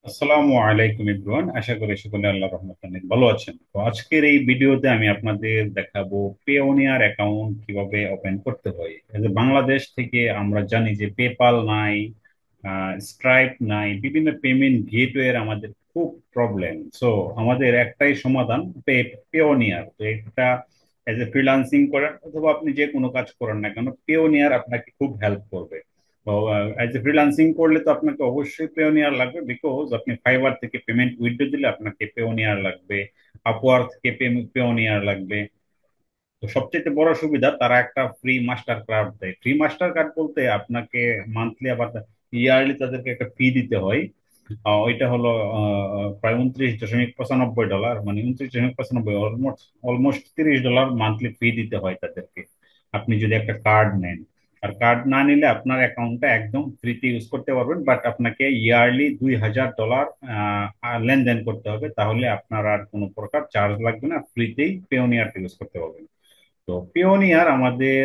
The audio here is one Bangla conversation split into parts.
আসসালামু আলাইকুম এভরিওয়ান, আশা করি সকলে আল্লাহর রহমতে অনেক ভালো আছেন। তো আজকের এই ভিডিওতে আমি আপনাদের দেখাবো পেওনিয়ার অ্যাকাউন্ট কিভাবে ওপেন করতে হয়। এই যে বাংলাদেশ থেকে আমরা জানি যে পেপাল নাই, স্ট্রাইপ নাই, বিভিন্ন পেমেন্ট গেটওয়ের আমাদের খুব প্রবলেম। সো আমাদের একটাই সমাধান, পেওনিয়ার। তো এটা এজ এ ফ্রিল্যান্সিং করেন অথবা আপনি যে কোনো কাজ করেন না কেন, পেওনিয়ার আপনাকে খুব হেল্প করবে। তো এজ এ ফ্রিল্যান্সিং করলে তো আপনাকে অবশ্যই পেওনিয়ার লাগবে, বিকজ আপনি ফাইবার থেকে পেমেন্ট উইথড্র দিলে আপনাকে পেওনিয়ার লাগবে, আপওয়ার্ক থেকে পেওনিয়ার লাগবে। তো সবচেয়ে বড় সুবিধা, তারা একটা ফ্রি মাস্টার কার্ড দেয়। ফ্রি মাস্টার কার্ড বলতে আপনাকে মান্থলি আবার ইয়ারলি তাদেরকে একটা ফি দিতে হয়। ওইটা হলো প্রায় 29.95 ডলার, মানে 29.95, অলমোস্ট অলমোস্ট $30 মান্থলি ফি দিতে হয় তাদেরকে, আপনি যদি একটা কার্ড নেন। আর কার্ড না নিলে আপনার অ্যাকাউন্টটা একদম ফ্রিতে ইউজ করতে পারবেন, বাট আপনাকে ইয়ারলি $2000 লেনদেন করতে হবে, তাহলে আপনার আর কোনো প্রকার চার্জ লাগবে না, ফ্রিতেই পেওনিয়ারটা ইউজ করতে পারবেন। তো পেওনিয়ার আমাদের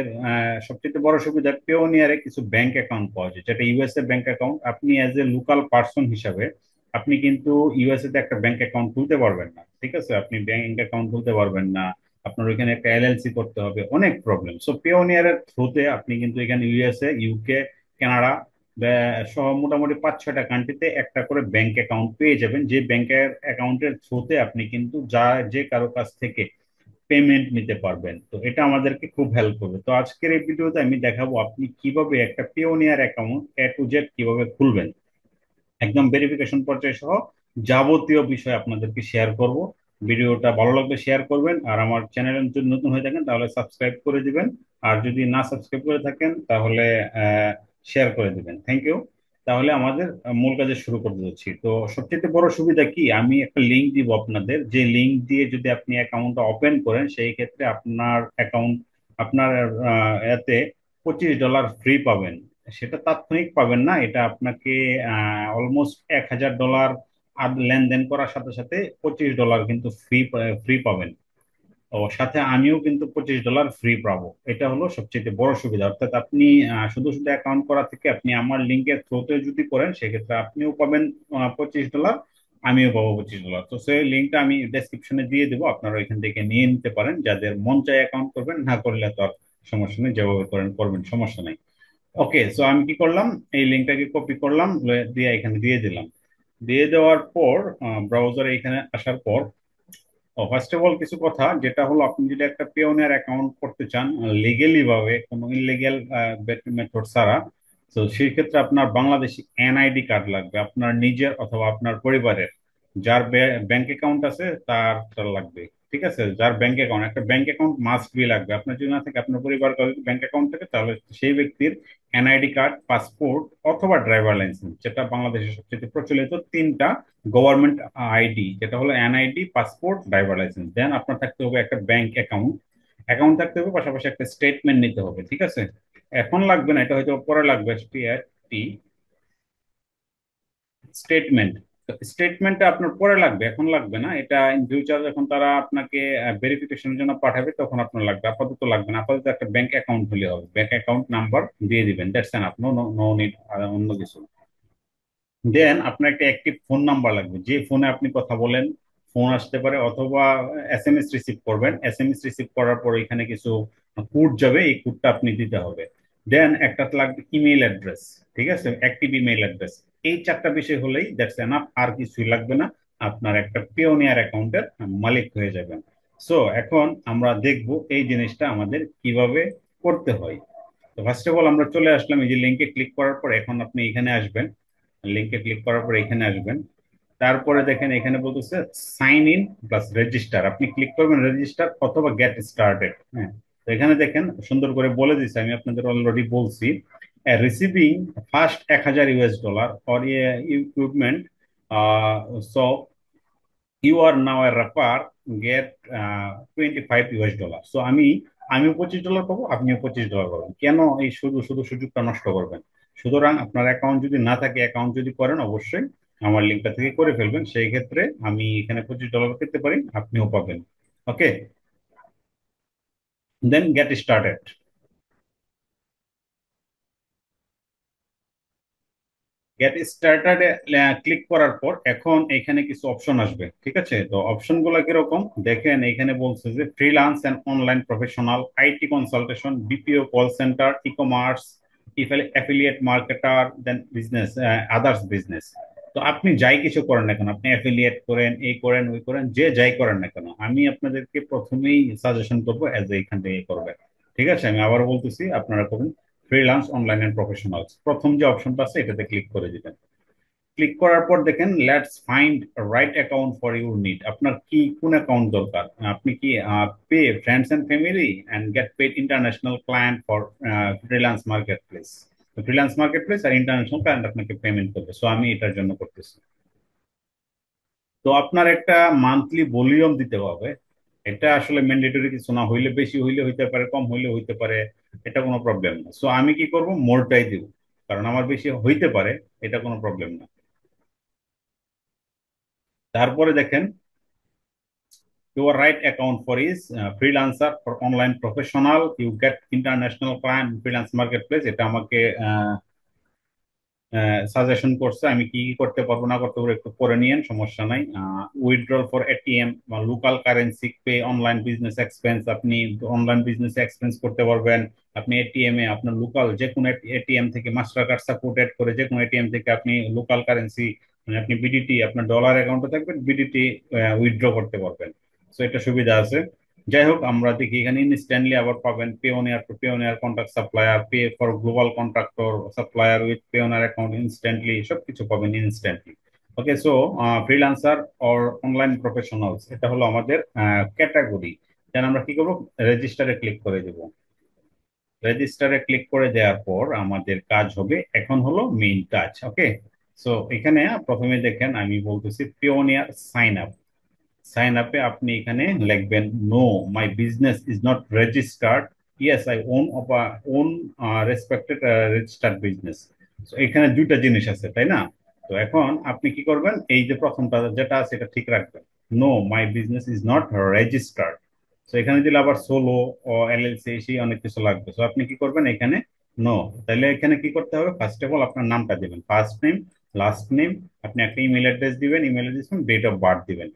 সবচেয়ে বড় সুবিধা, পেওনিয়ারে কিছু ব্যাংক অ্যাকাউন্ট পাওয়া যায়, যেটা ইউএসএ ব্যাংক অ্যাকাউন্ট। আপনি অ্যাজ এ লোকাল পার্সন হিসাবে আপনি কিন্তু ইউএসএ তে একটা ব্যাংক অ্যাকাউন্ট খুলতে পারবেন না, ঠিক আছে? আপনি ব্যাংক অ্যাকাউন্ট খুলতে পারবেন না, আপনার ওইখানে একটা এলএলসি করতে হবে, অনেক প্রবলেম। সো পেওনিয়ারের থ্রুতে আপনি কিন্তু এখানে ইউএসএ, ইউকে, কানাডা সহ মোটামুটি 5-6টা কান্ট্রিতে একটা করে ব্যাংক অ্যাকাউন্ট পেয়ে যাবেন, যে ব্যাংকের অ্যাকাউন্টের থ্রুতে আপনি কিন্তু যে কারো কাছ থেকে পেমেন্ট নিতে পারবেন। তো এটা আমাদেরকে খুব হেল্প করবে। তো আজকের এই ভিডিওতে আমি দেখাবো আপনি কিভাবে একটা pioneer account A to Z কিভাবে খুলবেন, একদম ভেরিফিকেশন পর্যায়ে সহ যাবতীয় বিষয় আপনাদেরকে শেয়ার করব। ভিডিওটা ভালো লাগলে শেয়ার করবেন, আর আমার চ্যানেলে যদি নতুন হয়ে থাকেন তাহলে সাবস্ক্রাইব করে দিবেন, আর যদি না সাবস্ক্রাইব করে থাকেন তাহলে শেয়ার করে দিবেন। Thank you. তাহলে আমাদের মূল কাজে শুরু করতে যাচ্ছি। তো সবচেয়ে বড় সুবিধা কি, আমি একটা লিংক দিব আপনাদের, যে লিংক দিয়ে যদি আপনি অ্যাকাউন্টটা ওপেন করেন, সেই ক্ষেত্রে আপনার অ্যাকাউন্ট, আপনার এতে $25 ফ্রি পাবেন। সেটা তাৎক্ষণিক পাবেন না, এটা আপনাকে অলমোস্ট $1000 আর লেনদেন করার সাথে সাথে $25 কিন্তু ফ্রি ফ্রি পাবেন। ও সাথে আমিও কিন্তু $25 ফ্রি পাবো। এটা হলো সবচেয়ে বড় সুবিধা। অর্থাৎ আপনি শুধু শুধু অ্যাকাউন্ট করা থেকে আপনি আমার লিঙ্কের থ্রুতে যদি করেন, সেক্ষেত্রে আপনিও পাবেন $25, আমিও পাবো $25। তো সেই লিঙ্কটা আমি ডেসক্রিপশনে দিয়ে দেবো, আপনারা এখান থেকে নিয়ে নিতে পারেন। যাদের মন চায় অ্যাকাউন্ট করবেন, না করলে তো আর সমস্যা নেই, যেভাবে করেন করবেন, সমস্যা নেই। ওকে, সো আমি কি করলাম, এই লিঙ্কটাকে কপি করলাম, দিয়ে এখানে দিয়ে দিলাম। দিয়ে দেওয়ার পর ব্রাউজারে এখানে আসার পর, ফার্স্ট অফ অল কিছু কথা, যেটা হলো আপনি যদি একটা পিওনিয়ার অ্যাকাউন্ট করতে চান লিগেলি ভাবে, কোনো ইনলিগেল মেথড ছাড়া, তো সেই ক্ষেত্রে আপনার বাংলাদেশি এনআইডি কার্ড লাগবে, আপনার নিজের অথবা আপনার পরিবারের, যার ব্যাংক অ্যাকাউন্ট আছে তার লাগবে। ঠিক আছে, যার ব্যাংক অ্যাকাউন্ট, একটা ব্যাংক অ্যাকাউন্ট মাস্ট বি লাগবে। আপনার যদি না থাকে, আপনার পরিবার কারো ব্যাংক অ্যাকাউন্ট থাকে, তাহলে সেই ব্যক্তির এনআইডি কার্ড, পাসপোর্ট অথবা ড্রাইভার লাইসেন্স, যেটা বাংলাদেশের সবচেয়ে প্রচলিত তিনটা গভর্নমেন্ট আইডি, যেটা হলো এনআইডি, পাসপোর্ট, ড্রাইভার লাইসেন্স। দেন আপনার থাকতে হবে একটা ব্যাংক অ্যাকাউন্ট, অ্যাকাউন্ট থাকতে হবে, পাশাপাশি একটা স্টেটমেন্ট নিতে হবে। ঠিক আছে, এখন লাগবে না, এটা হয়তো পরে লাগবে। টি স্টেটমেন্ট, স্টেটমেন্টটা আপনার পরে লাগবে, এখন লাগবে না। এটা ইন ফিউচার যখন তারা আপনাকে ভেরিফিকেশনের জন্য পাঠাবে, তখন আপনার লাগবে, আপাতত লাগবে না। আপাতত একটা ব্যাংক অ্যাকাউন্ট হলে হবে, ব্যাংক অ্যাকাউন্ট নাম্বার দিয়ে দিবেন, that's enough, no no need অন্য কিছু। দেন আপনার একটা অ্যাক্টিভ ফোন নাম্বার লাগবে, যে ফোনে আপনি কথা বলেন, ফোন আসতে পারে, অথবা এসএমএস রিসিভ করবেন। এসএমএস রিসিভ করার পর এখানে কিছু কোড যাবে, এই কোডটা আপনি দিতে হবে। দেন একটা লাগবে ইমেল অ্যাড্রেস, ঠিক আছে, অ্যাক্টিভ ইমেল অ্যাড্রেস। এই চারটা বিষয় হলেই দ্যাটস এনাফ, আর কিছুই লাগবে না, আপনার একটা পিওনিয়ার অ্যাকাউন্টের মালিক হয়ে যাবেন। সো এখন আমরা দেখব এই জিনিসটা আমাদের কিভাবে করতে হয়। তো ফার্স্ট অফ অল আমরা চলে আসলাম এই যে লিঙ্কে ক্লিক করার পর, এখন আপনি এখানে আসবেন, লিঙ্কে ক্লিক করার পর এখানে আসবেন। তারপরে দেখেন এখানে বলতেছে সাইন ইন প্লাস রেজিস্টার, আপনি ক্লিক করবেন রেজিস্টার অথবা গেট স্টার্টেড। হ্যাঁ, তো এখানে দেখেন সুন্দর করে বলে দিচ্ছে, আমি আপনাদের অলরেডি বলছি, receiving first $1000 for equipment, so you are now a refer, get $25। So আমিও $25 পাবো, আপনিও $25 পাবেন। কেন এই শুধু শুধু সুযোগটা নষ্ট করবেন? সুতরাং আপনার অ্যাকাউন্ট যদি না থাকে, অ্যাকাউন্ট যদি করেন, অবশ্যই আমার লিঙ্কটা থেকে করে ফেলবেন, সেই ক্ষেত্রে আমি এখানে $25 পেতে পারি, আপনিও পাবেন। Okay, then get started. Get started click করার পর এখন এখানে কিছু অপশন আসবে, ঠিক আছে? তো অপশন গুলো কিরকম দেখেন, এখানে বলছে যে freelance and online professional, IT consultation, BPO, call centre, e commerce, affiliate marketer, then business, others business. তো আপনি যাই কিছু করেন না কেন, আপনি অ্যাফিলিয়েট করেন, এই করেন, ওই করেন, যে যাই করেন না কেন, আমি আপনাদেরকে প্রথমেই সাজেশন করবো এজ এখান থেকে করবেন। ঠিক আছে, আমি আবার বলতেছি, আপনারা করুন ফ্রিল্যান্স অনলাইন এন্ড প্রফেশনালস, প্রথম যে অপশনটা আছে এটাতে ক্লিক করে দিবেন। ক্লিক করার পর দেখেন let's find right account for your need, আপনার কি কোন অ্যাকাউন্ট দরকার, আপনি কি pay friends and family and get paid international client for freelance market place. Freelance market place আর ইন্টারন্যাশনাল ক্লায়েন্ট আপনাকে পেমেন্ট করবে, সো আমি এটার জন্য করতেছি। তো আপনার একটা মান্থলি ভলিউম দিতে হবে। এটা আসলে ম্যান্ডেটরি কিছু না, হইলে বেশি হইলে হইতে পারে, কম হইলে হইতে পারে, এটা কোনো প্রবলেম না। সো আমি কি করব, মোরটাই দিব, কারণ আমার বেশি হইতে পারে, এটা কোনো প্রবলেম না। তারপরে দেখেন your right account for is freelancer for online professional, you get international client freelance marketplace, এটা আমাকে সাজেশন করছে আমি কি কি করতে পারবো না করতে পারবো একটু করে নিয়েন, সমস্যা নাই। উইথড্রল ফর এটিএম বা local currency pay, online business expense, আপনি অনলাইন বিজনেস এক্সপেন্স করতে পারবেন। আপনি এটিএম এ আপনার লোকাল যে কোনো এটিএম থেকে মাস্টার কার্ড সাপোর্টেড করে যে কোনো এটিএম থেকে আপনি লোকাল কারেন্সি, মানে আপনি বিডিটি, আপনার ডলার অ্যাকাউন্টে থাকবেন, বিডিটি উইথড্র করতে পারবেন। তো এটা সুবিধা আছে। যাই হোক, আমরা দেখি এখানে ইনস্ট্যান্টলি আবার পাবেন Payoneer to Payoneer contract supplier, pay for global contractor supplier with Payoneer account instantly, সবকিছু পাবেন instantly. Okay, so freelancer or online professionals, এটা হলো আমাদের ক্যাটাগরি। দেন আমরা কি করবো, রেজিস্টারে ক্লিক করে দেবো। রেজিস্টারে ক্লিক করে দেওয়ার পর আমাদের কাজ হবে, এখন হলো মেইন কাজ। ওকে, সো এখানে প্রথমে দেখেন আমি বলতেছি পিওনিয়ার সাইন আপ। সাইন আপে আপনি এখানে লিখবেন no, my business is not registered, yes I own respected registered business. এখানে দুইটা জিনিস আছে, তাই না? তো এখন আপনি কি করবেন, এই যে প্রথমটা যেটা আছে এটা ঠিক রাখবেন, no my business is not registered. তো এখানে দিলে আবার সোলো ও এলএলসি সেই অনেক কিছু লাগবে, তো আপনি কি করবেন এখানে নো। তাহলে এখানে কি করতে হবে, ফার্স্ট অফ অল আপনার নামটা দিবেন, ফার্স্ট নেম, লাস্ট নেম, আপনি একটা ইমেল অ্যাড্রেস দিবেন, email address, date of birth দিবেন।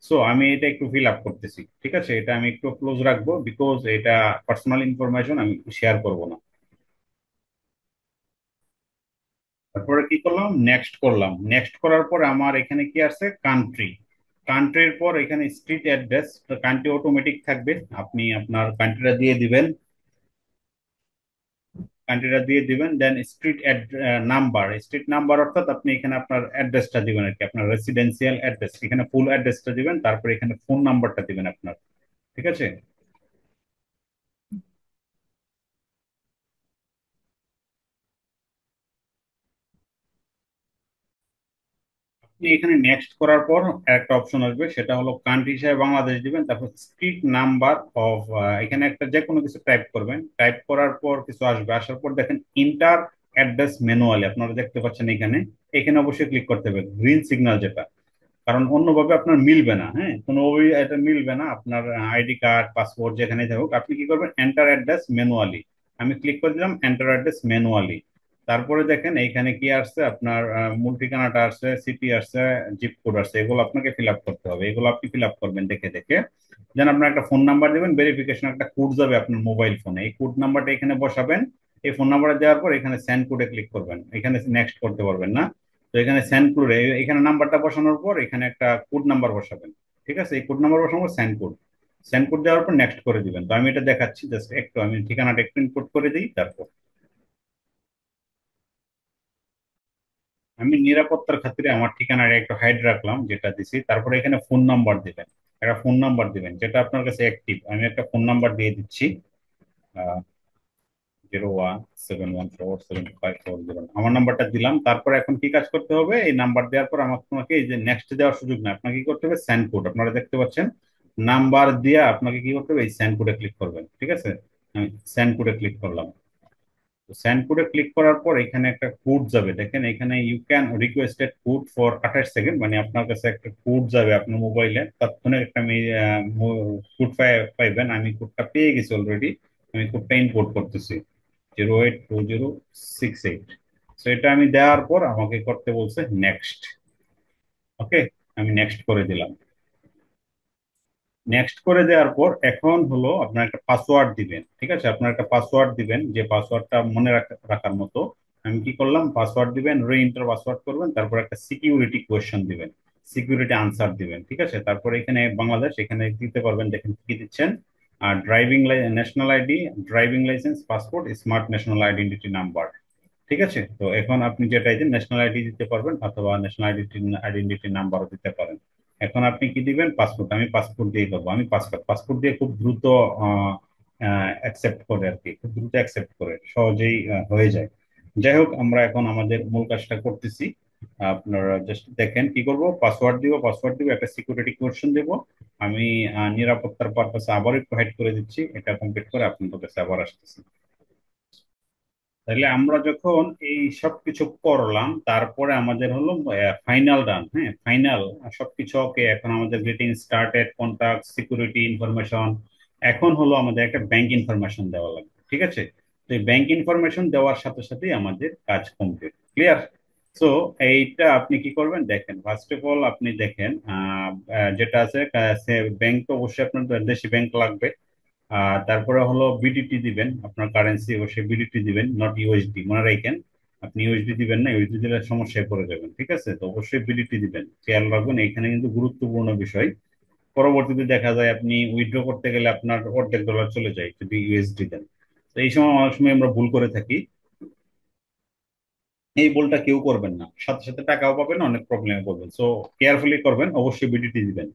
সো আমি এটা একটু ফিল আপ করতেছি, ঠিক আছে? এটা আমি একটু ক্লোজ রাখবো, বিকজ এটা পার্সোনাল ইনফরমেশন, আমি শেয়ার করব না। তারপরে কি করলাম, নেক্সট করলাম। নেক্সট করার পর আমার এখানে কি আছে, কান্ট্রি। কান্ট্রির পর এখানে স্ট্রিট অ্যাড্রেস, কান্ট্রি অটোমেটিক থাকবে, আপনি আপনার কান্ট্রিটা দিয়ে দিবেন। কান্ট্রিটা দিয়ে দিবেন, দেন স্ট্রিট নাম্বার, স্ট্রিট নাম্বার অর্থাৎ আপনি এখানে আপনার অ্যাড্রেসটা দিবেন আর কি, আপনার রেসিডেন্সিয়াল অ্যাড্রেস, এখানে ফুল অ্যাড্রেসটা দিবেন, তারপরে এখানে ফোন নাম্বারটা দিবেন আপনার। ঠিক আছে, আপনি এখানে নেক্সট করার পর একটা অপশন আসবে, সেটা হলো কান্ট্রি হিসেবে বাংলাদেশ দিবেন, তারপর স্ট্রিট নাম্বার অফ, এখানে একটা যে কোনো কিছু টাইপ করবেন, টাইপ করার পর কিছু আসবে, আসার পর দেখেন ইন্টার অ্যাড্রেস ম্যানুয়ালি, আপনারা দেখতে পাচ্ছেন এখানে, এখানে অবশ্যই ক্লিক করতে হবে, গ্রিন সিগন্যাল যেটা, কারণ অন্যভাবে আপনার মিলবে না, হ্যাঁ, কোনোভাবেই এটা মিলবে না আপনার আইডি কার্ড পাসপোর্ট যেখানে থাকুক, আপনি কি করবেন এন্টার অ্যাড্রেস ম্যানুয়ালি। আমি ক্লিক করে দিলাম এন্টার অ্যাড্রেস ম্যানুয়ালি। তারপরে দেখেন এইখানে কি আসছে, আপনার মূল ঠিকানাটা আসছে, সিটি আসছে, জিপ কোড আসছে, এগুলো আপনাকে ফিল আপ করতে হবে, এগুলো আপনি ফিল আপ করবেন দেখে দেখে। যেন আপনার একটা ফোন নাম্বার দেবেন, ভেরিফিকেশন একটা কোড যাবে আপনার মোবাইল ফোনে, এই কোড নাম্বারটা এখানে বসাবেন। এই ফোন নাম্বারটা দেওয়ার পর এখানে সেন্ড কোডে ক্লিক করবেন, এখানে নেক্সট করতে পারবেন না। তো এখানে সেন্ড কোড, এখানে নাম্বারটা বসানোর পর এখানে একটা কোড নাম্বার বসাবেন। ঠিক আছে, এই কোড নাম্বার বসানোর পর সেন্ড কোড, সেন্ড কোড দেওয়ার পর নেক্সট করে দিবেন। তো আমি এটা দেখাচ্ছি, জাস্ট একটু আমি ঠিকানাটা একটু ইনপুট করে দিই, তারপর আমি নিরাপত্তার খাতিরে আমার ঠিকানাটা একটু হাইড রাখলাম যেটা দিছি। তারপরে এখানে ফোন নাম্বার দিবেন, একটা ফোন নাম্বার দিবেন যেটা আপনার কাছে অ্যাক্টিভ, আমি একটা ফোন নাম্বার দিয়ে দিচ্ছি, 017147147540, আমার নাম্বারটা দিলাম। তারপর এখন কি কাজ করতে হবে, এই নাম্বার দেওয়ার পর আমার তোমাকে এই যে নেক্সট দেওয়ার সুযোগ না, আপনাকে কি করতে হবে, সেন্ড কোড, আপনারা দেখতে পাচ্ছেন নাম্বার দিয়ে আপনাকে কি করতে হবে, এই সেন্ড কোডে ক্লিক করবেন। ঠিক আছে, আমি সেন্ড কোডে ক্লিক করলাম। সেন্ড কোডে ক্লিক করার পর এখানে একটা কোড যাবে, দেখেন এখানে you can requested code for 28 second, মানে আপনার কাছে একটা কোড যাবে আপনার মোবাইলে, তাৎক্ষণিক একটা কোড পাইবেন। আমি কোডটা পেয়ে গেছি অলরেডি, আমি কোডটা ইনপুট করতেছি, 08206 8। তো এটা আমি দেওয়ার পর আমাকে করতে বলছে নেক্সট। ওকে, আমি নেক্সট করে দিলাম। নেক্সট করে দেওয়ার পর এখন হলো আপনার একটা পাসওয়ার্ড দিবেন, ঠিক আছে? আপনার একটা পাসওয়ার্ড দিবেন, যে পাসওয়ার্ডটা মনে রাখার মতো। আমি কি করলাম, পাসওয়ার্ড দিবেন, রি এন্টার পাসওয়ার্ড করবেন, তারপর একটা সিকিউরিটি কোয়েশ্চেন দিবেন, সিকিউরিটি আনসার দিবেন, ঠিক আছে? তারপর এখানে বাংলাদেশ এখানে দিতে পারবেন, দেখেন কি দিচ্ছেন। আর driving national ID, driving licence, passport, smart national identity number. ঠিক আছে, তো এখন আপনি যেটা এই যে ন্যাশনাল আইডি দিতে পারবেন অথবা ন্যাশনাল আইডেন্টিটি নাম্বারও দিতে পারেন। এখন আপনি কি দিবেন, পাসপোর্ট। আমি পাসপোর্ট দিয়ে করবো, আমি পাসপোর্ট পাসপোর্ট দিয়ে খুব দ্রুত অ্যাকসেপ্ট করে আর কি, খুব দ্রুত অ্যাকসেপ্ট করে, সহজেই হয়ে যায়। যাই হোক, আমরা এখন আমাদের মূল কাজটা করতেছি। আপনারা জাস্ট দেখেন কি করব, পাসওয়ার্ড দিব, একটা সিকিউরিটি কোয়েশ্চেন দেবো। আমি নিরাপত্তার পারপাসে আবার একটু হাইড করে দিচ্ছি, এটা কমপ্লিট করে আপনাদের কাছে আবার আসতেছি। তাহলে আমরা যখন এই সব কিছু করলাম, তারপরে আমাদের হলো ফাইনাল রান, হ্যাঁ ফাইনাল সবকিছু ওকে। এখন আমাদের getting started, contact, security information. এখন হলো আমাদের একটা ব্যাংক ইনফরমেশন দেওয়া লাগবে, ঠিক আছে? তো এই ব্যাংক ইনফরমেশন দেওয়ার সাথে সাথেই আমাদের কাজ কমপ্লিট, ক্লিয়ার? সো এইটা আপনি কি করবেন দেখেন, ফার্স্ট অফ অল আপনি দেখেন যেটা আছে, ব্যাংক তো অবশ্যই আপনার দেশি ব্যাংক লাগবে। তারপরে হলো বিডিটি দিবেন, আপনার কারেন্সি অবশ্যই বিডিটি দিবেন, নট ইউএসডি, মনে রাখেন। আপনি ইউএসডি দিবেন না, ইউএসডি দিলে সমস্যায় পড়ে যাবেন, ঠিক আছে? তো অবশ্যই বিডিটি দিবেন, খেয়াল রাখবেন, এখানে কিন্তু গুরুত্বপূর্ণ বিষয়। পরবর্তীতে দেখা যায় আপনি উইথড্র করতে গেলে আপনার অর্ধেক ডলার চলে যায় যদি ইউএসডি দেন। তো এই সময় অনেক সময় আমরা ভুল করে থাকি, এই ভুলটা কেউ করবেন না, সাথে সাথে টাকাও পাবেন, অনেক প্রবলেমে পড়বেন। সো কেয়ারফুলি করবেন, অবশ্যই বিডিটি দিবেন।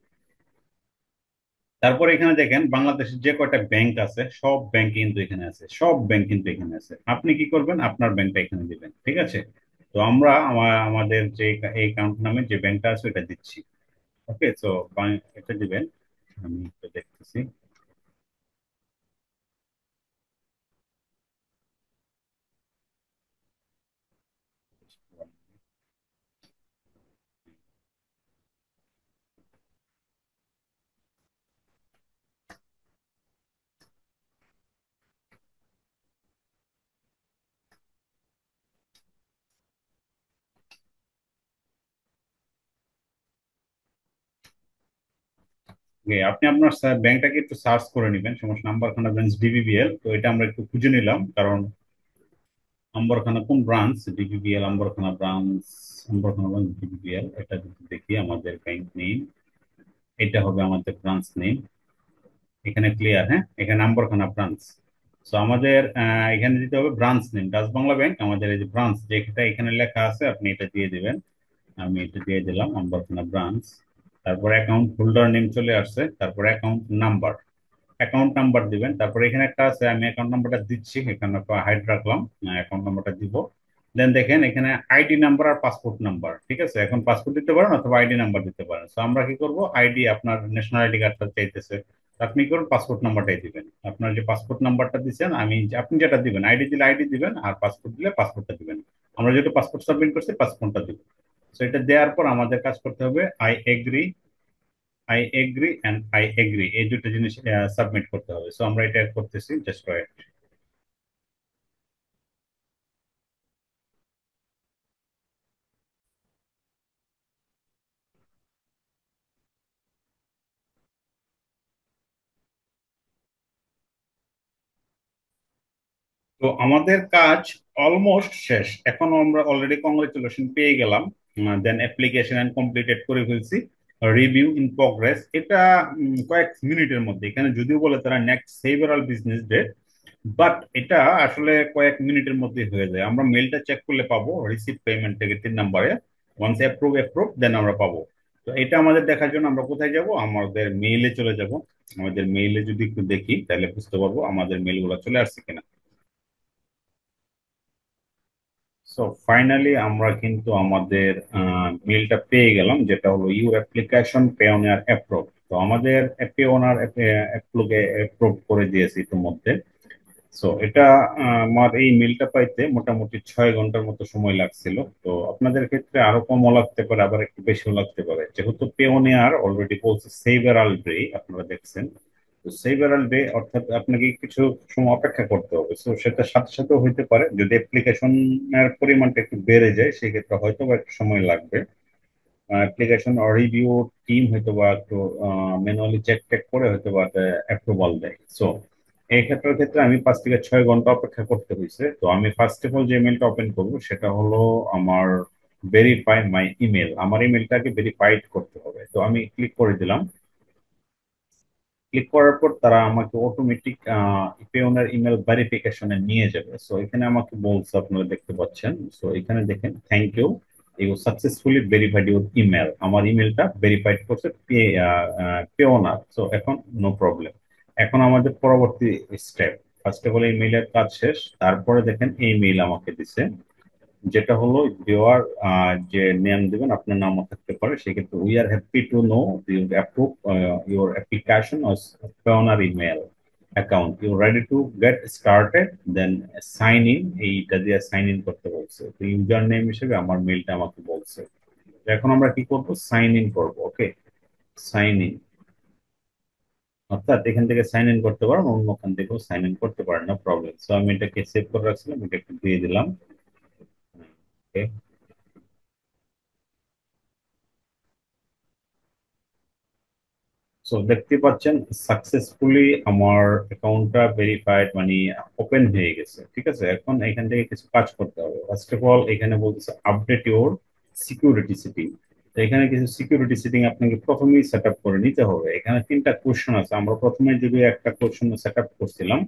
তারপর এখানে দেখেন বাংলাদেশের যে কয়টা ব্যাংক আছে, সব ব্যাংক কিন্তু এখানে আছে, সব ব্যাংক কিন্তু এখানে আছে। আপনি কি করবেন, আপনার ব্যাংকটা এখানে দিবেন, ঠিক আছে? তো আমরা আমাদের যে এই অ্যাকাউন্ট নামে যে ব্যাংকটা আছে এটা দিচ্ছি। ওকে, তো এটা দিবেন। আমি একটু দেখতেছি। Okay, আপনি আপনার ব্যাংকটাকে একটু সার্চ করে নেবেন, সমস্যা। নাম্বারখানা ব্রাঞ্চ ডিবিবিএল, তো এটা আমরা একটু খুঁজে নিলাম, কারণ আম্বরখানা কোন branch, DBBL Ambarkhana branch. Ambarkhana branch DBBL, এটা যদি দেখি আমাদের ব্যাংক নেম, এটা হবে আমাদের ব্রাঞ্চ নেম। এখানে ক্লিয়ার? হ্যাঁ, এখানে আম্বরখানা ব্রাঞ্চ। সো আমাদের এখানে দিতে হবে branch name, Dutch Bangla bank. আমাদের এই যে ব্রাঞ্চ যেটা এখানে লেখা আছে, আপনি এটা দিয়ে দিবেন। আমি এটা দিয়ে দিলাম, আম্বরখানা ব্রাঞ্চ। তারপর অ্যাকাউন্ট হোল্ডার নেম চলে আসছে, তারপর অ্যাকাউন্ট নাম্বার, অ্যাকাউন্ট নাম্বার দিবেন। তারপর এখানে একটা আছে, আমি অ্যাকাউন্ট নাম্বারটা দিচ্ছি, এখানে হাইড রাখলাম, অ্যাকাউন্ট নাম্বারটা দিব। দেন দেখেন এখানে আইডি নাম্বার আর পাসপোর্ট নাম্বার, ঠিক আছে? এখন পাসপোর্ট দিতে পারেন অথবা আইডি নাম্বার দিতে পারেন। তো আমরা কি করব, আইডি, আপনার ন্যাশনাল আইডি কার্ডটা চাইতেছে, তো আপনি কি করুন, পাসপোর্ট নাম্বারটাই দিবেন। আপনার যে পাসপোর্ট নাম্বারটা দিচ্ছেন, আপনি যেটা দিবেন, আইডি দিলে আইডি দিবেন, আর পাসপোর্ট দিলে পাসপোর্টটা দিবেন। আমরা যেহেতু পাসপোর্ট সাবমিট করছি, পাসপোর্টটা দিব। তো এটা দেওয়ার পর আমাদের কাজ করতে হবে, I agree and I agree, এই দুটো জিনিস সাবমিট করতে হবে। সো আমরা এটা করতেছি, জাস্ট ওয়েট। তো আমাদের কাজ অলমোস্ট শেষ, এখন আমরা অলরেডি কংগ্রেচুলেশন পেয়ে গেলাম। দেন অ্যাপ্লিকেশন এন্ড কমপ্লিটেড করে ফেলছি। রিভিউ ইন প্রগ্রেস, এটা কয়েক মিনিটের মধ্যে, এখানে যদিও বলে তারা next several business day, but এটা আসলে কয়েক মিনিটের মধ্যে হয়ে যায়। আমরা মেলটা চেক করলে পাবো, রিসিভ পেমেন্ট থেকে 3 নম্বরে, ওয়ান্স অ্যাপ্রুভ দেন আমরা পাবো। তো এটা আমাদের দেখার জন্য আমরা কোথায় যাব, আমাদের মেইলে চলে যাব। আমাদের মেইলে যদি একটু দেখি তাহলে বুঝতে পারবো আমাদের মেইলগুলো চলে আসছে কিনা। সো ফাইনালি আমরা কিন্তু আমাদের মেইলটা পেয়ে গেলাম, যেটা হলো ইউর অ্যাপ্লিকেশন পেওনিয়ার অ্যাপ্রুভ। তো আমাদের পেওনার অ্যাপ্রুভ করে দিয়েছে ইতিমধ্যে। সো এটা আমার এই মেলটা পাইতে মোটামুটি 6 ঘন্টার মতো সময় লাগছিল। তো আপনাদের ক্ষেত্রে আরো কমও লাগতে পারে, আবার একটু বেশিও লাগতে পারে, যেহেতু পেওনিয়ার অলরেডি বলছে সেভারাল ডে, আপনারা দেখছেন। তো সেভারাল ডে অর্থাৎ আপনাকে কিছু সময় অপেক্ষা করতে হবে। তো সেটার সাথে সাথেও হইতে পারে, যদি অ্যাপ্লিকেশনের পরিমাণটা একটু বেড়ে যায় সেক্ষেত্রে হয়তো বা একটু সময় লাগবে। অ্যাপ্লিকেশন রিভিউ টিম হয়তো বা একটু ম্যানুয়ালি চেক টেক করে হয়তো বা অ্যাপ্রুভাল দেয়। সো এই ক্ষেত্রে আমি 5 থেকে 6 ঘন্টা অপেক্ষা করতে হয়েছে। তো আমি ফার্স্ট অফ অল যে ইমেলটা ওপেন করবো সেটা হলো আমার ভেরিফাই মাই ইমেল। আমার ইমেলটাকে ভেরিফাইড করতে হবে, তো আমি ক্লিক করে দিলাম। ক্লিক করার পর তারা আমাকে অটোমেটিক পেওনার ইমেল ভেরিফিকেশনে নিয়ে যাবে। সো এখানে আমাকে বলছে, আপনারা দেখতে পাচ্ছেন। সো এখানে দেখেন, thank you, you successfully verified your email. আমার ইমেলটা ভেরিফাইড করছে পেওনার। সো এখন নো প্রবলেম। এখন আমাদের পরবর্তী স্টেপ, ফার্স্ট অফ অল ইমেইলের কাজ শেষ। তারপরে দেখেন এই মেইল আমাকে দিছে, যেটা হলো দেওয়ার যে নেম দিবেন, আপনার নামও থাকতে পারে। সেক্ষেত্রে we are happy to know you approve your application on our email account, you ready to get started, then sign in. এইটা দিয়ে সাইন ইন করতে বলছে। তো ইউজার নেম হিসেবে আমার মেলটা আমাকে বলছে। তো এখন আমরা কি করব, সাইন ইন করব। ওকে, সাইন ইন, অর্থাৎ এখান থেকে সাইন ইন করতে পারেন, অন্যখান থেকেও সাইন ইন করতে পারেন, না প্রবলেম। সো আমি এটাকে সেভ করে রাখছিলাম, এটা একটু দিয়ে দিলাম। ওকে, সো দেখতে পাচ্ছেন সাকসেসফুলি আমার অ্যাকাউন্টটা ভেরিফাইড, মানে ওপেন হয়ে গেছে। ঠিক আছে, এখন এখান থেকে কিছু কাজ করতে হবে। ফার্স্ট অফ অল এখানে বলতেছে আপডেট ইউর সিকিউরিটি সেটিং। তো এখানে কিছু সিকিউরিটি সেটিং আপনাকে প্রথমেই সেট আপ করে নিতে হবে। এখানে 3টা কোশ্চেন আছে। আমরা প্রথমে যদি একটা কোশ্চেন সেট আপ করছিলাম,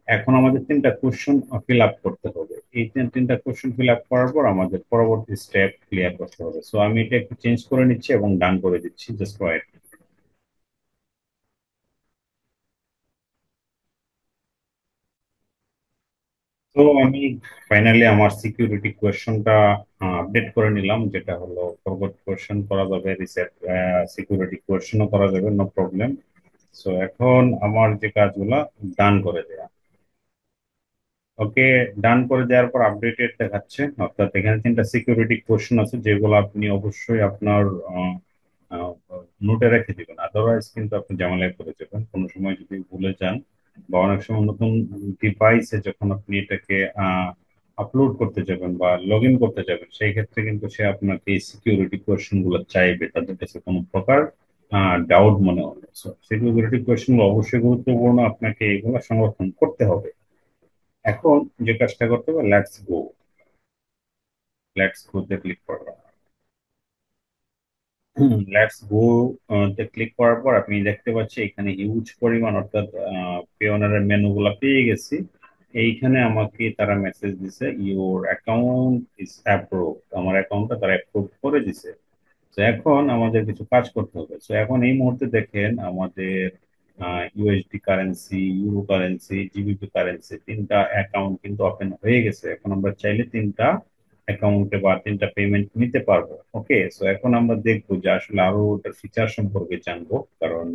এখন আমাদের 3টা কোশ্চেন ফিল আপ করতে হবে। এই 3টা কোশ্চেন ফিল আপ করার পর আমাদের পরবর্তী স্টেপ ক্লিয়ার করতে হবে। সো আমি এটা একটু চেঞ্জ করে নিচ্ছি এবং ডান করে দিচ্ছি, জাস্ট ওয়েট। তো আমি ফাইনালি আমার সিকিউরিটি কোয়েশ্চনটা আপডেট করে নিলাম, যেটা হলো ফরগট কোয়েশ্চেন করা যাবে, রিসেট সিকিউরিটি কোয়েশ্চেনও করা যাবে, নো প্রবলেম। সো এখন আমার যে কাজগুলা ডান করে দেয়া। ওকে, ডান করে দেওয়ার পর আপডেটেড দেখাচ্ছে। অর্থাৎ এখানে 3টা সিকিউরিটি কোয়েশ্চেন আছে, যেগুলো আপনি অবশ্যই আপনার নোটে রেখে দিবেন, আদারওয়াইজ কিন্তু আপনি ঝামেলায় পড়ে যাবেন কোনো সময় যদি ভুলে যান। বা অনেক সময় নতুন ডিভাইসে যখন আপনি এটাকে আপলোড করতে যাবেন বা লগ ইন করতে যাবেন, সেই ক্ষেত্রে কিন্তু সে আপনাকে এই সিকিউরিটি কোয়েশ্চেন গুলো চাইবে, তাদের কাছে কোনো প্রকার ডাউট মনে হলে। সিকিউরিটি কোয়েশ্চেন গুলো অবশ্যই গুরুত্বপূর্ণ, আপনাকে এগুলো সংরক্ষণ করতে হবে। এখন যে কাজটা করতে হবে, লেটস গো। লেটস গো তে ক্লিক করবেন। লেটস গো তে ক্লিক করার পর আপনি দেখতে পাচ্ছেন এখানে হিউজ পরিমাণ, অর্থাৎ পেওনারের মেনু গুলা পেয়ে গেছি। এইখানে আমাকে তারা মেসেজ দিছে, ইউর অ্যাকাউন্ট ইজ অ্যাপ্রুভ। আমার অ্যাকাউন্টটা তারা অ্যাপ্রুভ করে দিছে। তো এখন আমাদের কিছু কাজ করতে হবে। তো এখন এই মুহূর্তে দেখেন আমাদের USD currency, euro currency, GBP currency 3টা অ্যাকাউন্ট কিন্তু ওপেন হয়ে গেছে। এখন আমরা চাইলে 3টা অ্যাকাউন্টে বা 3টা পেমেন্ট নিতে পারবো। ওকে, সো এখন আমরা দেখবো যে আসলে আরো ওটার ফিচার সম্পর্কে জানবো, কারণ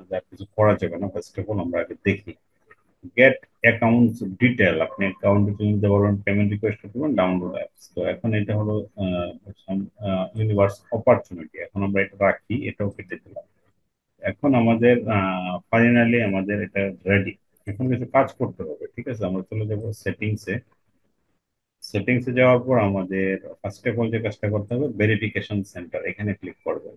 যা কিছু করা যাবে না। ফার্স্ট অফ অল আমরা আগে দেখি গেট অ্যাকাউন্ট ডিটেল। আপনি অ্যাকাউন্ট ডিটেল নিতে পারবেন, পেমেন্ট রিকোয়েস্ট করতে পারবেন, ডাউনলোড অ্যাপস। তো এখন এটা হলো ইউনিভার্স অপরচুনিটি। এখন আমরা এটা রাখি, এটাও কেটে দিলাম। এখন আমাদের ফাইনালি আমাদের এটা রেডি। এখন কিছু কাজ করতে হবে। ঠিক আছে, আমরা চলে যাবো সেটিংসে। সেটিংসে যাওয়ার পর আমাদের ফার্স্ট অফ অল যে কাজটা করতে হবে, ভেরিফিকেশন সেন্টার, এখানে ক্লিক করবেন।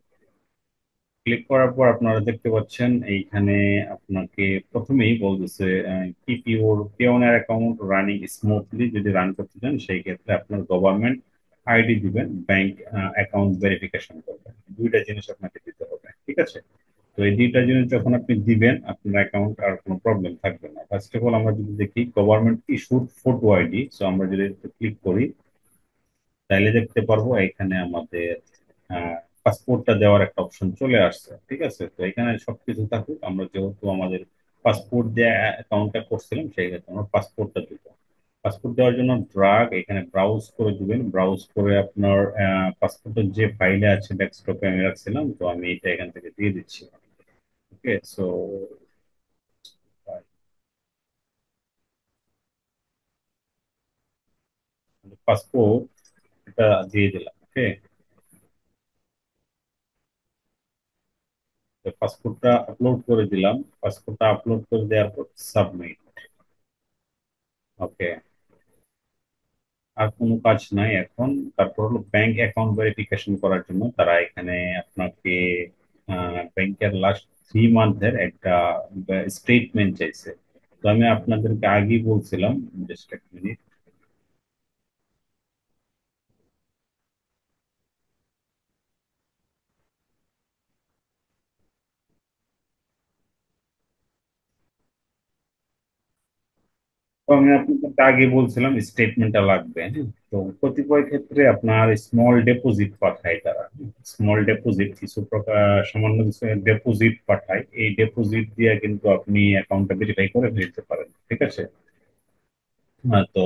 ক্লিক করার পর আপনারা দেখতে পাচ্ছেন এইখানে আপনাকে প্রথমেই বলতেছে keep your Payoneer account running smoothly. যদি রান করতে চান সেই ক্ষেত্রে আপনার গভর্নমেন্ট আইডি দিবেন, ব্যাংক অ্যাকাউন্ট ভেরিফিকেশন করবেন, 2টা জিনিস আপনাকে দিতে হবে। ঠিক আছে, তো এই 2টা জিনিস যখন আপনি দিবেন, আপনার অ্যাকাউন্ট আর কোনো প্রবলেম থাকবে না। ফার্স্ট অফ অল আমরা যদি দেখি government issued photo ID, so আমরা যদি ক্লিক করি তাইলে দেখতে পারবো এখানে আমাদের পাসপোর্টটা দেওয়ার একটা অপশন চলে আসছে। ঠিক আছে, তো এখানে সবকিছু থাকুক, আমরা যেহেতু আমাদের পাসপোর্ট দিয়ে অ্যাকাউন্টটা করছিলাম, সেই ক্ষেত্রে আমরা পাসপোর্টটা দিব। পাসপোর্ট দেওয়ার জন্য ড্রাগ এখানে ব্রাউজ করে দিবেন। ব্রাউজ করে আপনার পাসপোর্টের যে ফাইলে আছে ডেস্কটপে আমি রাখছিলাম, তো আমি এটা এখান থেকে দিয়ে দিচ্ছি। ওকে, সো পাসপোর্ট এটা দিয়ে দিলাম। ওকে, তো পাসপোর্টটা আপলোড করে দিলাম। পাসপোর্টটা আপলোড করে দেওয়ার পর সাবমিট। ওকে, আর কোনো কাজ নাই এখন। তারপর হলো ব্যাংক অ্যাকাউন্ট ভেরিফিকেশন করার জন্য তারা এখানে আপনাকে ব্যাংকের লাস্ট 3 মান্থের একটা স্টেটমেন্ট চাইছে। তো আমি আপনাদেরকে আগেই বলছিলাম, জাস্ট এক মিনিট। তো আমি আপনাকে আগে বলছিলাম স্টেটমেন্টটা লাগবে, হ্যাঁ। তো কতিপয় ক্ষেত্রে আপনার স্মল ডিপোজিট পাঠায় তারা। স্মল ডিপোজিট কিছু প্রকার, সামান্য কিছু ডিপোজিট পাঠায়। এই ডিপোজিট দিয়ে কিন্তু আপনি অ্যাকাউন্টটা ভেরিফাই করে ফেলতে পারেন, ঠিক আছে। তো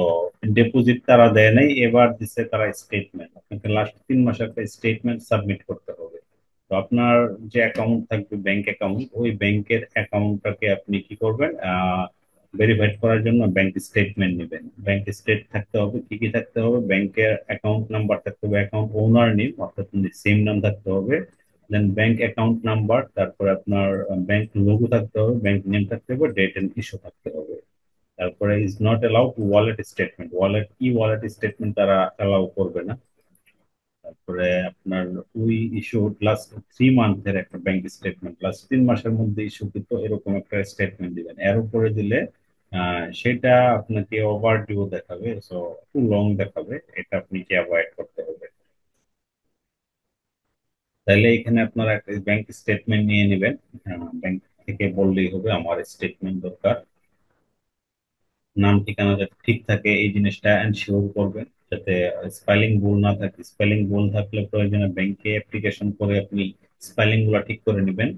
ডিপোজিট তারা দেয় নাই, এবার দিচ্ছে তারা স্টেটমেন্ট। আপনাকে লাস্ট 3 মাসের একটা স্টেটমেন্ট সাবমিট করতে হবে। তো আপনার যে অ্যাকাউন্ট থাকবে, ব্যাংক অ্যাকাউন্ট, ওই ব্যাংকের অ্যাকাউন্টটাকে আপনি কি করবেন, ভেরিফাইড করার জন্য ব্যাংক স্টেটমেন্ট নেবেন। ব্যাংক স্টেট থাকতে হবে, কি কি থাকতে হবে, ব্যাংকের অ্যাকাউন্ট নাম্বার থাকতে হবে, অ্যাকাউন্ট ওনার নেম অর্থাৎ সেম নাম থাকতে হবে, দেন ব্যাংক অ্যাকাউন্ট নাম্বার, তারপরে আপনার ব্যাংক লোগো থাকতে হবে, ব্যাংক নেম থাকতে হবে, ডেট এন্ড ইস্যু থাকতে হবে। তারপরে is not allowed wallet statement, wallet statement তারা অ্যালাউ করবে না। তারপরে আপনার ওই ইস্যু লাস্ট 3 মান্থের একটা ব্যাংক স্টেটমেন্ট, লাস্ট 3 মাসের মধ্যে ইস্যুকৃত এরকম একটা স্টেটমেন্ট দিবেন। এর উপরে দিলে সেটা আপনাকে ওভার ডিউ দেখাবে, সো টু লং দেখাবে। এটা আপনি কি অ্যাভয়েড করতে হবে। তাহলে এখানে আপনারা একটা ব্যাংক স্টেটমেন্ট নিয়ে নেবেন। ব্যাংক থেকে বললেই হবে আমার স্টেটমেন্ট দরকার। নাম ঠিকানা যাতে ঠিক থাকে এই জিনিসটা এনশিওর করবেন, যাতে স্পেলিং ভুল না থাকে। স্পেলিং ভুল থাকলে প্রয়োজনে ব্যাংকে অ্যাপ্লিকেশন করে আপনি স্পেলিং গুলো ঠিক করে নেবেন।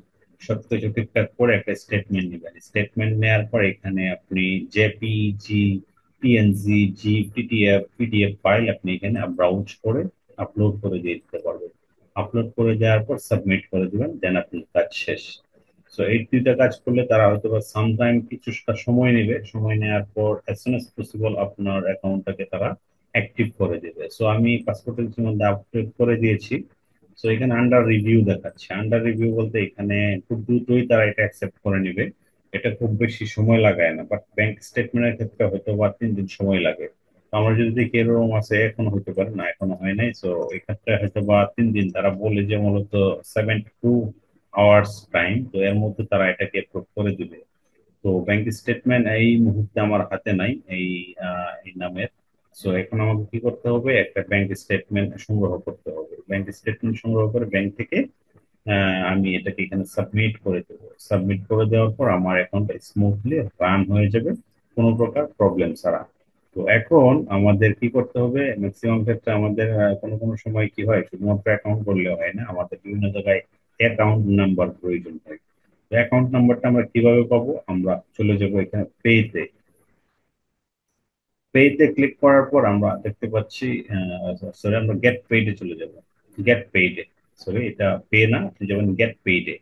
সবকিছু ঠিকঠাক করে একটা স্টেটমেন্ট নেবেন। স্টেটমেন্ট নেওয়ার পর এখানে আপনি জেপিজি, পিএনজি, জি, পিটিএফ, পিডিএফ ফাইল আপনি এখানে ব্রাউজ করে আপলোড করে দিয়ে দিতে পারবেন। আপলোড করে দেওয়ার পর সাবমিট করে দিবেন, দেন আপনার কাজ শেষ। সো এই 2টা কাজ করলে তারা হয়তো বা সামটাইম কিছুটা সময় নেবে। সময় নেওয়ার পর অ্যাজ সুন অ্যাজ পসিবল আপনার অ্যাকাউন্টটাকে তারা অ্যাক্টিভ করে দেবে। সো আমি পাসপোর্টের মধ্যে আপডেট করে দিয়েছি। সো এখানে আন্ডার রিভিউ দেখাচ্ছে। আন্ডার রিভিউ বলতে এখানে খুব দ্রুতই তারা এটা অ্যাকসেপ্ট করে নেবে। এটা খুব বেশি সময় লাগায় না, বাট ব্যাংক স্টেটমেন্টের ক্ষেত্রে হয়তো বা 3 দিন সময় লাগে। তো আমরা যদি দেখি এরকম আছে, এখনো হতে পারে না, এখনো হয় নাই। সো এক্ষেত্রে হয়তো বা 3 দিন, তারা বলে যে মূলত 72 আওয়ার্স টাইম, তো এর মধ্যে তারা এটাকে অ্যাপ্রুভ করে দিবে। তো ব্যাংক স্টেটমেন্ট এই মুহূর্তে আমার হাতে নাই এই নামের। সো এখন আমাকে কি করতে হবে, একটা ব্যাংক স্টেটমেন্ট সংগ্রহ করতে হবে। ব্যাংক স্টেটমেন্ট সংগ্রহ করে ব্যাংক থেকে আমি এটাকে এখানে সাবমিট করে দেবো। সাবমিট করে দেওয়ার পর আমার অ্যাকাউন্টটা স্মুথলি রান হয়ে যাবে, কোনো প্রকার প্রবলেম ছাড়া। তো এখন আমাদের কি করতে হবে, ম্যাক্সিমাম ক্ষেত্রে আমাদের কোনো কোনো সময় কি হয়, শুধুমাত্র অ্যাকাউন্ট করলে হয় না, আমাদের বিভিন্ন জায়গায় অ্যাকাউন্ট নাম্বার প্রয়োজন হয়। অ্যাকাউন্ট নাম্বারটা আমরা কিভাবে পাবো, আমরা চলে যাব এখানে পেতে। পেতে ক্লিক করার পর আমরা দেখতে পাচ্ছি, সরি, আমরা গেট পেইডে চলে যাব। গেট পেইডে, সরি এটা পে না, আপনি যাবেন গেট পেইডে।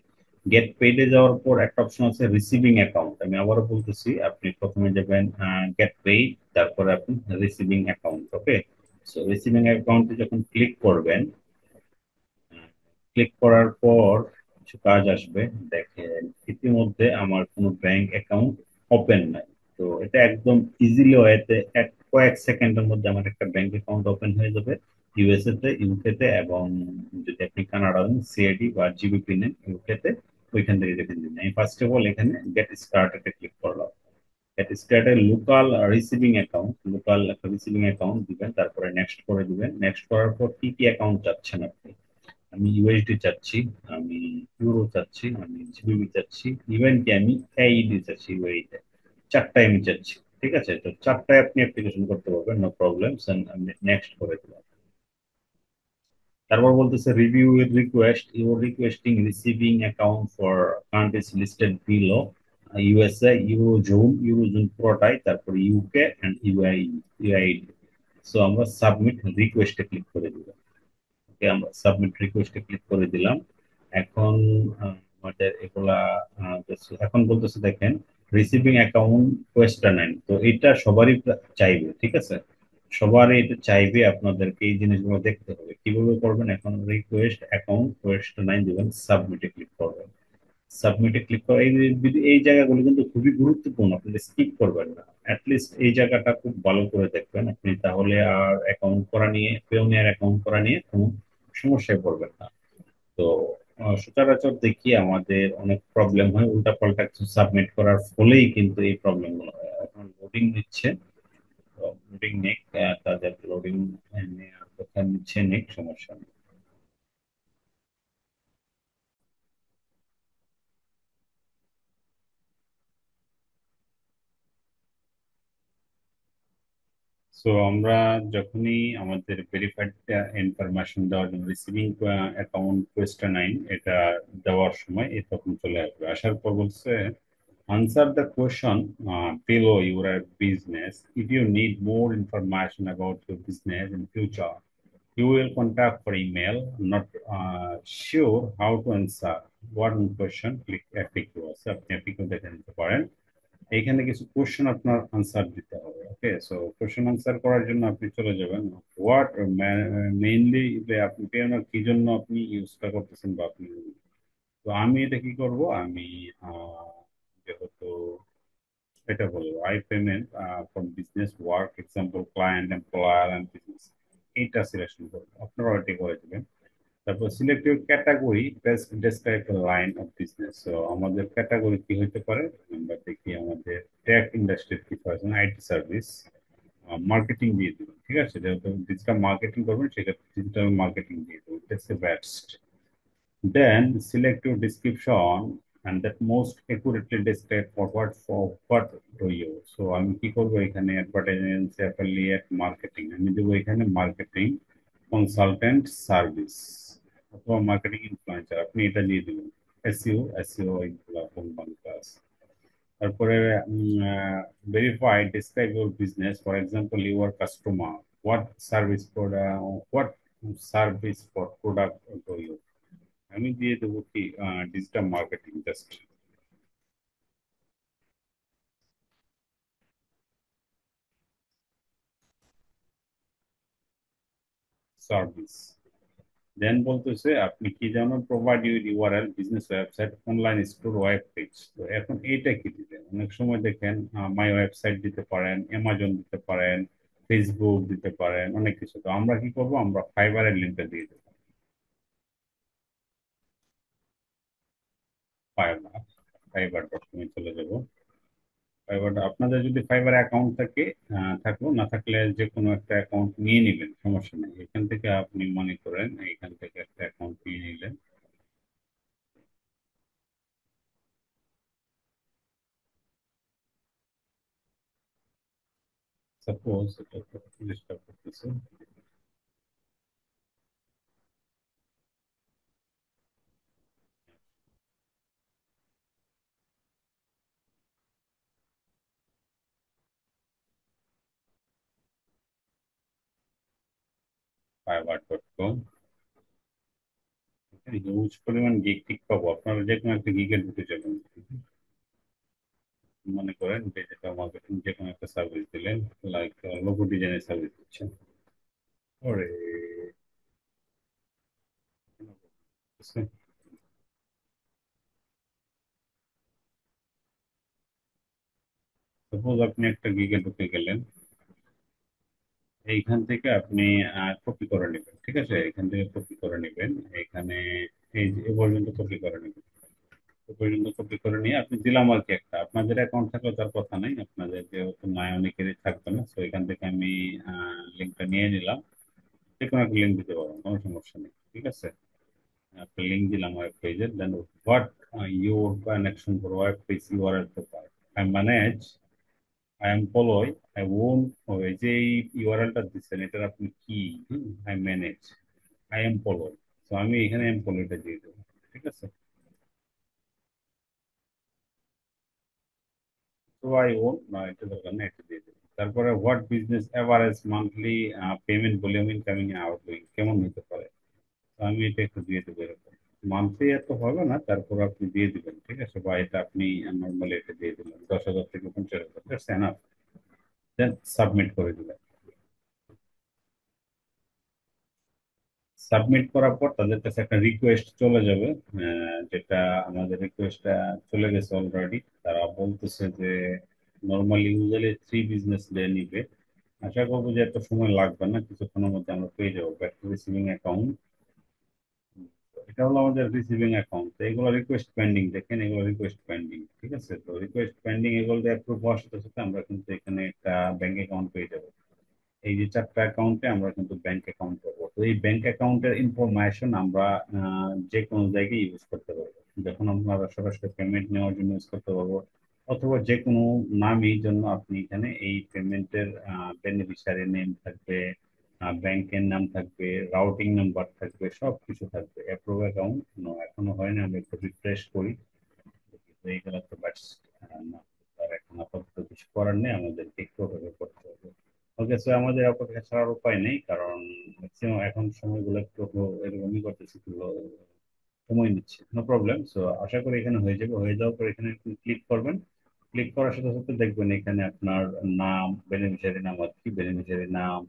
গেট পেইডে যাওয়ার পর একটা অপশন আছে রিসিভিং অ্যাকাউন্ট। আমি আবারও বলতেছি, আপনি প্রথমে যাবেন গেট পেইড, তারপরে আপনি রিসিভিং অ্যাকাউন্ট। ওকে, সো রিসিভিং অ্যাকাউন্টে যখন ক্লিক করবেন, ক্লিক করার পর কিছু কাজ আসবে। দেখেন, ইতিমধ্যে আমার কোনো ব্যাংক অ্যাকাউন্ট ওপেন নাই। তো এটা একদম ইজিলি ওয়েতে এক কয়েক সেকেন্ডের মধ্যে আমার একটা ব্যাংক অ্যাকাউন্ট ওপেন হয়ে যাবে, ইউএসএ তে, ইউকে তে, এবং যদি আপনি কানাডা নেন, সিআইডি বা জিবিপি নেন ইউকে তে, ওইখান থেকে দেখে দিন। আমি ফার্স্ট অফ অল এখানে গেট স্টার্টেড এ ক্লিক করলাম। Get started local receiving account, local একটা রিসিভিং অ্যাকাউন্ট দিবেন, তারপরে নেক্সট করে দিবেন। নেক্সট করার পর কি কি অ্যাকাউন্ট চাচ্ছেন আপনি। আমি ইউএসডি চাচ্ছি, আমি ইউরো চাচ্ছি, আমি জিবিবি চাচ্ছি, ইভেন কি আমি এইডি চাচ্ছি, ইউএইতে। চারটায় আমি চাচ্ছি, ঠিক আছে। তো চারটায় আপনি অ্যাপ্লিকেশন করতে পারবেন, নো প্রবলেম। আমি নেক্সট করে দিলাম। তারপর বলতেছে review your request, your requesting receiving account for countries listed below, USA, eurozone, eurozone পুরোটাই, তারপরে ইউকে অ্যান্ড ইউআইডি। সো আমরা সাবমিট রিকোয়েস্টে ক্লিক করে দিব। ওকে, আমরা সাবমিট রিকোয়েস্টে ক্লিক করে দিলাম। এখন আমাদের এগুলা এখন বলতেছে দেখেন, রিসিভিং অ্যাকাউন্ট কোয়েশ্চেন। তো এটা সবারই চাইবে, ঠিক আছে। সবারই এটা চাইবে, আপনাদেরকে এই জিনিসগুলো দেখতে হবে। কিভাবে করবেন, এখন রিকোয়েস্ট অ্যাকাউন্ট কোয়েশ্চেন দিবেন, সাবমিটে ক্লিক করবেন। সাবমিটে ক্লিক করা, এই জায়গাগুলো কিন্তু খুবই গুরুত্বপূর্ণ, আপনি স্কিপ করবেন না। অ্যাটলিস্ট এই জায়গাটা খুব ভালো করে দেখবেন আপনি, তাহলে আর অ্যাকাউন্ট করা নিয়ে, পেওনিয়ার অ্যাকাউন্ট করা নিয়ে কোনো সমস্যায় পড়বেন না। তো সচরাচর দেখি আমাদের অনেক প্রবলেম হয় উল্টাপাল্টা কিছু সাবমিট করার ফলেই কিন্তু এই প্রবলেম গুলো হয়। এখন লোডিং নিচ্ছে, লোডিং নেক, তাদের লোডিং নেওয়ার কথা নিচ্ছে, নেক, সমস্যা নেই। সো আমরা যখনই আমাদের ভেরিফাইড ইনফরমেশন দেওয়ার জন্য রিসিভিং অ্যাকাউন্ট কোয়েশ্চেন নাইন এটা দেওয়ার সময় এ তখন চলে আসবে, আসার পর বলছে answer the question below your business. If you need more information about your business in future, you will contact for email. Not sure how to answer one question, click FAQ আছে, আপনি FAQ দেখে নিতে পারেন। এইখানে কিছু কোশ্চেন আপনার আনসার দিতে হবে। ওকে, সো কোশ্চেন আনসার করার জন্য আপনি চলে যাবেন হোয়াট, মেইনলি আপনি পেওনার কি জন্য আপনি ইউজটা করতেছেন বা আপনি, তো আমি এটা কি করব, আমি যেহেতু এটা বলবো I payment from business work, example client, employer and business, এইটা সিলেকশন করবো, আপনারা এটি করে দেবেন। তারপর select your category, best describe the line of business. So আমাদের ক্যাটাগরি কি হতে পারে, আমরা দেখি আমাদের টেক ইন্ডাস্ট্রির কিছু আছে, আইটি সার্ভিস, মার্কেটিং দিয়ে দেবেন। ঠিক আছে, যেহেতু ডিজিটাল মার্কেটিং করবেন সেক্ষেত্রে ডিজিটাল মার্কেটিং দিয়ে দেবেন, that's the best. Then select your description and that most accurately describe for what to you. So আমি কি করবো এখানে, অ্যাডভার্টাইজেন্সি, অ্যাফিলিয়েট মার্কেটিং, আমি দেবো এখানে মার্কেটিং কনসালটেন্ট সার্ভিস অথবা মার্কেটিং ইনফ্লুয়েন্সার, আপনি এটা দিয়ে দেবেন। এসইও, এসইও এগুলো কোন ক্লাস। তারপরে verify, describe your business, for example your customer, what service product, what service for product to you, আমি দিয়ে দেবো কি digital marketing just service. Then বলতেছে আপনি কি যেন, provide your URL, business website, online store, web page. তো এখন এইটা কি দিবেন, অনেক সময় দেখেন মাই ওয়েবসাইট দিতে পারেন, অ্যামাজন দিতে পারেন, ফেসবুক দিতে পারেন, অনেক কিছু। তো আমরা কি করব, আমরা ফাইবারের লিঙ্কটা দিয়ে দেবো। ফাইবার, ফাইবার ডট কমে চলে যাব। ফাইবার, আপনাদের যদি ফাইবার অ্যাকাউন্ট থাকে, থাকলো, না থাকলে যে কোনো একটা অ্যাকাউন্ট নিয়ে নেবেন, সমস্যা নেই। এখান থেকে আপনি মনে করেন এখান থেকে একটা অ্যাকাউন্ট নিয়ে নিলেন। সাপোজ এটা চেষ্টা করতেছে, ফাইবার ডট কম। এখানে হিউজ পরিমাণ গিগ টিক পাবো, আপনারা যে কোনো একটা গিগে ঢুকে যাবেন। মনে করেন ডিজিটাল মার্কেটিং যে কোনো একটা সার্ভিস দিলেন, লাইক লোগো ডিজাইনের সার্ভিস দিচ্ছেন। ওরে, সাপোজ আপনি একটা গিগে ঢুকে গেলেন, এইখান থেকে আপনি কপি করে নেবেন। ঠিক আছে, এখান থেকে কপি করে নেবেন, এখানে এই যে এ পর্যন্ত কপি করে নেবেন। এ পর্যন্ত কপি করে নিয়ে আপনি দিলাম আর কি একটা, আপনাদের অ্যাকাউন্ট থাকলে তার কথা নাই, আপনাদের যেহেতু নাই অনেকেরই থাকবে না, তো এখান থেকে আমি লিঙ্কটা নিয়ে নিলাম। যে কোনো একটা লিঙ্ক দিতে পারবেন, কোনো সমস্যা নেই। ঠিক আছে, একটা লিঙ্ক দিলাম ওয়েব পেজের, then what your connection for web page URL profile, I manage, I employ, I own, ওই যে ইউআরএলটা দিচ্ছেন এটার আপনি কি, আই ম্যানেজ, আই এমপ্লয়। তো আমি এখানে এমপ্লয়টা দিয়ে দেবো। ঠিক আছে, তো আই ওন, না এটা দরকার না, এটা দিয়ে দেবো। তারপরে what business average monthly payment volume incoming outgoing কেমন হতে পারে, তো আমি এটা একটু দিয়ে দেবো এরকম। মান্থলি এত হবে না, তারপর আপনি দিয়ে দিবেন। ঠিক আছে, বা এটা আপনি নর্মালি এটা দিয়ে দিলেন 10,000 থেকে 50,000, দ্যাটস এনাফ। দেন সাবমিট করে দিলেন। সাবমিট করার পর তাদের কাছে একটা রিকোয়েস্ট চলে যাবে, যেটা আমাদের রিকোয়েস্টটা চলে গেছে অলরেডি। তারা বলতেছে যে নর্মালি ইউজুয়ালি 3 বিজনেস ডে নিবে। আশা করবো যে এত সময় লাগবে না, কিছুক্ষণের মধ্যে আমরা পেয়ে যাবো ব্যাক টু রিসিভিং অ্যাকাউন্ট। এটা হলো আমাদের রিসিভিং অ্যাকাউন্ট। এগুলো রিকোয়েস্ট পেন্ডিং, দেখেন এগুলো রিকোয়েস্ট পেন্ডিং। ঠিক আছে, তো রিকোয়েস্ট পেন্ডিং এগুলো অ্যাপ্রুভ হওয়ার সাথে সাথে আমরা কিন্তু এখানে একটা ব্যাংক অ্যাকাউন্ট পেয়ে যাবো। এই যে 4টা অ্যাকাউন্টে আমরা কিন্তু ব্যাংক অ্যাকাউন্ট পাবো। তো এই ব্যাংক অ্যাকাউন্টের ইনফরমেশন আমরা যে কোনো জায়গায় ইউজ করতে পারবো। যখন আপনারা সরাসরি পেমেন্ট নেওয়ার জন্য ইউজ করতে পারবো, অথবা যে কোনো নামের জন্য আপনি এখানে এই পেমেন্টের বেনিফিশিয়ারি নেম থাকবে, ব্যাংকের নাম থাকবে, রাউটিং নাম্বার থাকবে, সব কিছু থাকবে। অ্যাপ্রুভ অ্যাকাউন্ট এখনো হয়নি, আমি একটু রিফ্রেশ করি। হয়ে গেল তো বাট না, আর এখন আপাতত কিছু করার নেই, আমাদেরকে একটু অপেক্ষা করতে হবে। ওকে, সো আমাদের অপেক্ষা ছাড়ার উপায় নেই, কারণ ম্যাক্সিমাম এখন সময়গুলো একটু এরকমই করতেছি, একটু সময় নিচ্ছে। No problem. সো আশা করি এখানে হয়ে যাবে। হয়ে যাওয়ার পর এখানে ক্লিক করবেন। ক্লিক করার সাথে সাথে দেখবেন এখানে আপনার নাম, বেনিফিশিয়ারি নাম আর কি, বেনিফিশিয়ারি নাম,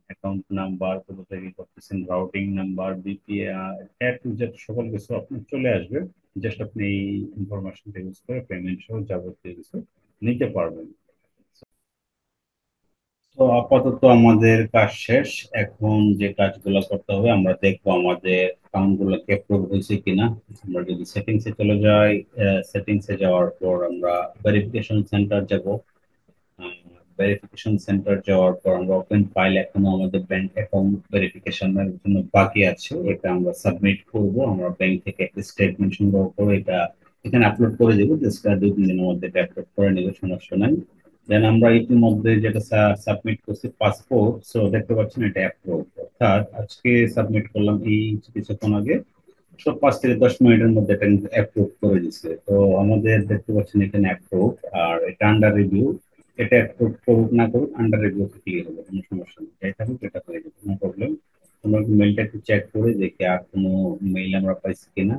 অ্যাকাউন্ট নাম্বার, কোথা থেকে করতেছেন, routing number, BPI, A to Z সকল কিছু আপনার চলে আসবে। জাস্ট আপনি এই ইনফরমেশনটা ইউজ করে পেমেন্ট সহ যাবতীয় কিছু নিতে পারবেন। তো আপাতত আমাদের কাজ শেষ। এখন যে কাজগুলো করতে হবে, আমরা দেখবো আমাদের অ্যাকাউন্ট গুলো অ্যাপ্রুভ হয়েছে কিনা। আমরা যদি সেটিংস এ চলে যাই, সেটিংস এ যাওয়ার পর আমরা ভেরিফিকেশন সেন্টার যাব। ভেরিফিকেশন সেন্টার যাওয়ার পর আমরা ওপেন ফাইল, এখনো আমাদের ব্যাংক অ্যাকাউন্ট ভেরিফিকেশনের জন্য বাকি আছে, এটা আমরা সাবমিট করব। আমরা ব্যাংক থেকে একটা স্টেটমেন্ট সংগ্রহ করে এটা এখানে আপলোড করে দেবো। জাস্ট 2-3 দিনের মধ্যে এটা আপলোড করে নেবে, সমস্যা নাই। দেন আমরা ইতিমধ্যে যেটা সাবমিট করছি পাসপোর্ট, সো দেখতে পাচ্ছেন এটা অ্যাপ্রুভ। অর্থাৎ আজকে সাবমিট করলাম এই কিছুক্ষণ আগে, তো 5 থেকে 10 মিনিটের মধ্যে এটা কিন্তু অ্যাপ্রুভ করে দিচ্ছে। তো আমাদের দেখতে পাচ্ছেন এখানে অ্যাপ্রুভ, আর এটা আন্ডার রিভিউ। এটা অ্যাপ্রুভ করুক না করুক, আন্ডার রিভিউ ক্লিক হবে, কোনো সমস্যা নেই। যাই থাকুক এটা হয়ে যাবে, কোনো প্রবলেম। আমরা মেলটা একটু চেক করে দেখি আর কোনো মেইল আমরা পাইছি কিনা।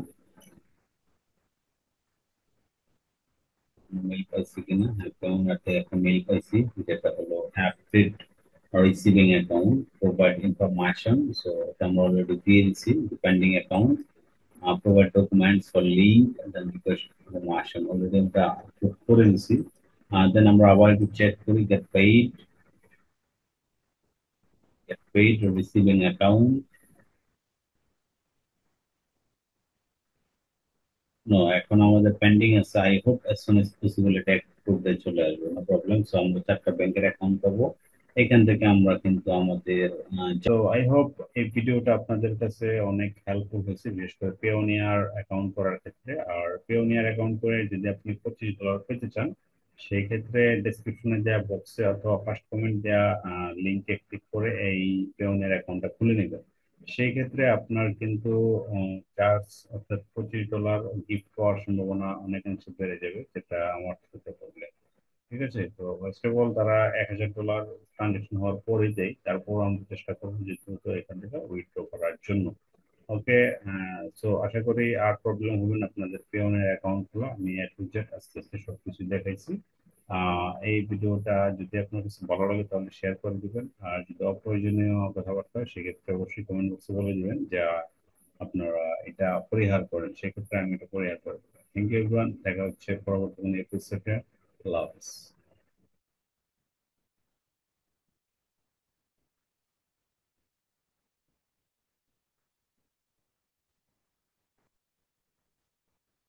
মেইল পাইছি কিনা, হ্যাঁ, আমরা একটা মেইল পাইছি, যেটা হলো approved receiving account, provide information. So এটা আমরা অলরেডি দিয়ে দিচ্ছি, depending account, provide documents for link and then request information already আমরা upload করে দিছি। দেন আমরা আবার একটু চেক করি get paid receiving account। No, এখন আমাদের পেন্ডিং আছে। I hope as soon as possible এটা অ্যাপ্রুভ হয়ে চলে আসবে, নো প্রবলেম। সো আমরা 4টা ব্যাংকের অ্যাকাউন্ট পাবো, এখান থেকে আমরা কিন্তু আমাদের তো আই হোপ এই ভিডিওটা আপনাদের কাছে অনেক হেল্পফুল হয়েছে, বিশেষ করে পেওনিয়ার অ্যাকাউন্ট করার ক্ষেত্রে। আর পেওনিয়ার অ্যাকাউন্ট করে যদি আপনি $25 পেতে চান, সেই ক্ষেত্রে ডেসক্রিপশনে দেওয়া বক্সে অথবা ফার্স্ট কমেন্ট দেওয়া লিঙ্কে ক্লিক করে এই পেওনিয়ার অ্যাকাউন্টটা খুলে নেবেন। সেই ক্ষেত্রে আপনার কিন্তু চার্জ, অর্থাৎ $25 গিফট পাওয়ার সম্ভাবনা অনেকাংশে বেড়ে যাবে, যেটা আমার সাথে প্রবলেম। ঠিক আছে, তো ফার্স্ট অফ অল তারা $1000 ট্রানজেকশন হওয়ার পরেই দেয়, তারপর আমরা চেষ্টা করবো যে দ্রুত এখান থেকে উইথড্র করার জন্য। ওকে, সো আশা করি আর প্রবলেম হবে না আপনাদের পেওনের অ্যাকাউন্ট গুলো। আমি এ টু জেড আস্তে আস্তে সবকিছু দেখাইছি। এই ভিডিওটা যদি আপনার কাছে ভালো লাগে তাহলে শেয়ার করে দিবেন, আর যদি অপ্রয়োজনীয় কথাবার্তা হয় সেক্ষেত্রে অবশ্যই কমেন্ট বক্সে বলে দিবেন যা আপনারা এটা পরিহার করেন, সেক্ষেত্রে আমি এটা পরিহার করে দেবো। থ্যাংক ইউ এভরিওয়ান, দেখা হচ্ছে পরবর্তী কোনো এপিসোডে। আল্লাহ হাফিজ।